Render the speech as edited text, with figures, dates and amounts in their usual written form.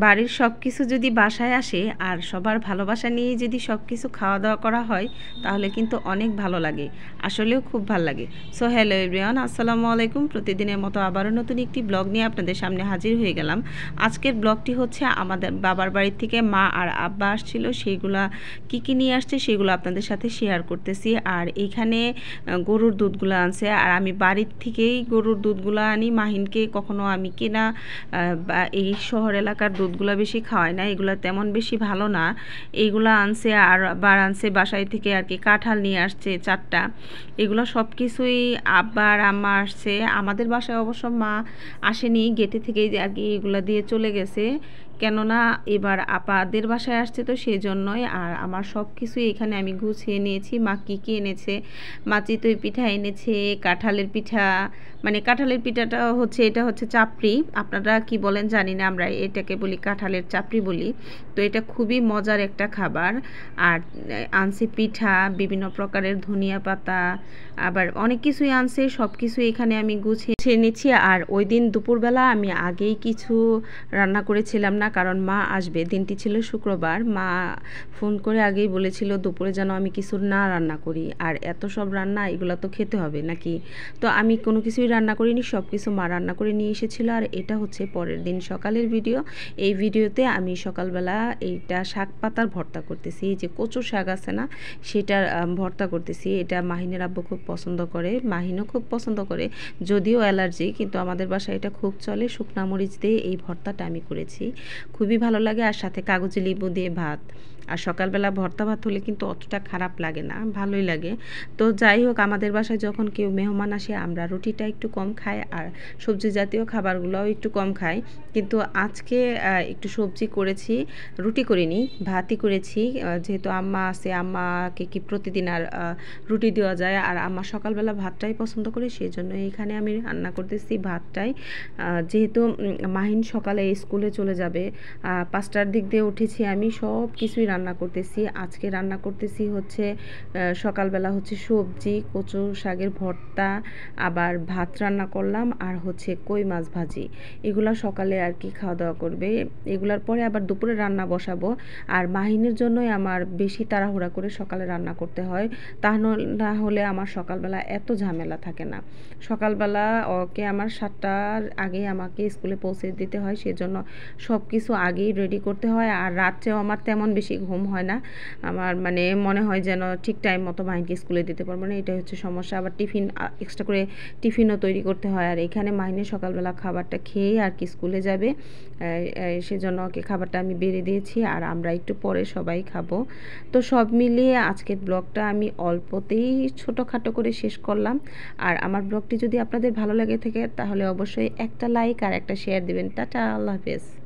বাড়ির সব কিছু যদি বাসায় আসে আর সবার ভালোবাসা নিয়ে যদি সব কিছু খাওয়া দাওয়া করা হয় তাহলে কিন্তু অনেক ভালো লাগে, আসলেও খুব ভালো লাগে। সো হ্যালো এভরিওয়ান, আসসালামু আলাইকুম। প্রতিদিনের মতো আবারও নতুন একটি ব্লগ নিয়ে আপনাদের সামনে হাজির হয়ে গেলাম। আজকের ব্লগটি হচ্ছে আমাদের বাবার বাড়ির থেকে মা আর আব্বা আসছিল, সেইগুলা কী নিয়ে আসছে সেগুলো আপনাদের সাথে শেয়ার করতেছি। আর এইখানে গরুর দুধগুলো আনছে, আর আমি বাড়ির থেকেই গরুর দুধগুলো আনি। মাহিনকে কখনো আমি কেনা বা এই শহর এলাকার দুধগুলো বেশি খাওয়াই না, এগুলো তেমন বেশি ভালো না। এইগুলো আনছে, আর আবার আনছে বাসায় থেকে আর কি কাঁঠাল নিয়ে আসছে 4টা। এগুলো সব কিছুই আব্বা আর আম্মা আসছে। আমাদের বাসায় অবশ্য মা আসেনি, গেটে থেকেই আর কি এগুলো দিয়ে চলে গেছে, কেননা এবার আপাদের বাসায় আসছে তো সেই জন্যই। আর আমার সব কিছুই এখানে আমি গুছিয়ে নিয়েছি। মা কী কী এনেছে, মা চিতই পিঠা এনেছে, কাঁঠালের পিঠা, মানে কাঁঠালের পিঠাটা হচ্ছে, এটা হচ্ছে চাপড়ি, আপনারা কি বলেন জানি না, আমরা এটাকে বলি কাঁঠালের চাপড়ি বলি। তো এটা খুবই মজার একটা খাবার। আর আনছে পিঠা, বিভিন্ন প্রকারের ধনিয়া পাতা, আবার অনেক কিছুই আনছে। সব কিছু এখানে আমি গুছিয়ে নিচ্ছি। আর ওই দিন দুপুরবেলা আমি আগেই কিছু রান্না করেছিলাম না, কারণ মা আসবে, দিনটি ছিল শুক্রবার। মা ফোন করে আগেই বলেছিল দুপুরে যেন আমি কিছু না রান্না করি, আর এত সব রান্না এগুলো তো খেতে হবে নাকি। তো আমি কোনো কিছুই রান্না করিনি, সব কিছু মা রান্না করে নিয়ে এসেছিলো। আর এটা হচ্ছে পরের দিন সকালের ভিডিও। এই ভিডিওতে আমি সকালবেলা এইটা শাক পাতার ভর্তা করতেছি, এই যে কচু শাক আছে না, সেটার ভর্তা করতেছি। এটা মাহিনের আব্বু খুব পছন্দ করে, মাহিনও খুব পছন্দ করে, যদিও অ্যালার্জি, কিন্তু আমাদের বাসায় এটা খুব চলে। শুকনা মরিচ দিয়ে এই ভর্তাটা আমি করেছি, খুবই ভালো লাগে। আর সাথে কাগজি লেবু দিয়ে ভাত। আর সকালবেলা ভর্তা ভাত হলে কিন্তু অতটা খারাপ লাগে না, ভালোই লাগে। তো যাই হোক, আমাদের বাসায় যখন কেউ মেহমান আসে আমরা রুটিটা একটু কম খাই, আর সবজি জাতীয় খাবারগুলোও একটু কম খাই। কিন্তু আজকে একটু সবজি করেছি, রুটি করিনি, ভাতই করেছি। যেহেতু আম্মা আছে, আম্মাকে কি প্রতিদিন আর রুটি দেওয়া যায়, আর আম্মা সকালবেলা ভাতটাই পছন্দ করে, সেই জন্য এইখানে আমি রান্না করতেছি ভাতটাই। যেহেতু মাহিন সকালে স্কুলে চলে যাবে, 5টার দিক দিয়ে উঠেছি, আমি সব কিছুই রান্না করতেছি। আজকে রান্না করতেছি হচ্ছে সকালবেলা হচ্ছে সবজি, কচু শাকের ভর্তা, আবার ভাত রান্না করলাম, আর হচ্ছে কই মাছ ভাজি। এগুলা সকালে আর কি খাওয়া দাওয়া করবে। এগুলার পরে আবার দুপুরে রান্না বসাবো। আর মাহিনের জন্যই আমার বেশি তাড়াহুড়া করে সকালে রান্না করতে হয়, তা না হলে আমার সকালবেলা এত ঝামেলা থাকে না। সকালবেলা ওকে আমার 7টার আগে আমাকে স্কুলে পৌঁছে দিতে হয়, সেজন্য সব কিছু আগেই রেডি করতে হয়। আর রাত্রেও আমার তেমন বেশি ঘুম হয় না, আমার মানে মনে হয় যেন ঠিক টাইম মতো মাহিনকে স্কুলে দিতে পারবো না, এটাই হচ্ছে সমস্যা। আবার টিফিন এক্সট্রা করে টিফিনও তৈরি করতে হয়। আর এখানে মাহিনের সকালবেলা খাবারটা খেয়ে আর কি স্কুলে যাবে, সেজন্য ওকে খাবারটা আমি বেড়ে দিয়েছি, আর আমরা একটু পরে সবাই খাবো। তো সব মিলিয়ে আজকের ব্লগটা আমি অল্পতেই ছোটোখাটো করে শেষ করলাম। আর আমার ব্লগটি যদি আপনাদের ভালো লাগে থাকে তাহলে অবশ্যই একটা লাইক আর একটা শেয়ার দিবেন। টাটা, আল্লাহ হাফেজ।